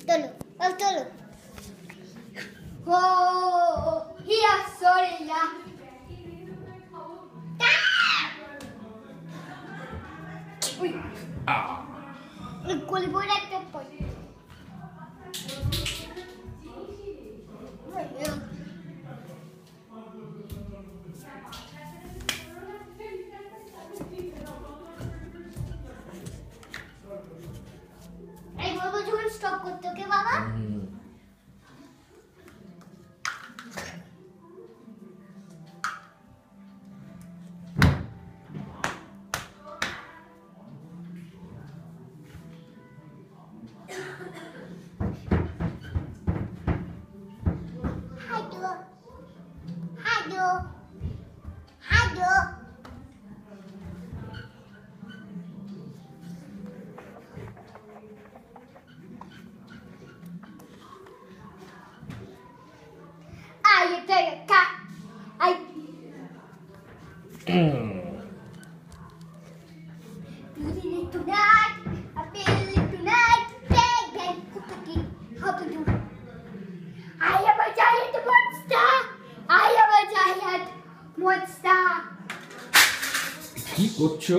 Tolo. Oh, tolo. Oh, here, sorry, yeah. Equally good at that point. I will do stop with the Baba. I take a cat. Feeling it tonight. I feel it tonight. Bang, cookie. How to do? I am a giant monster. I am a giant monster. কি করছো?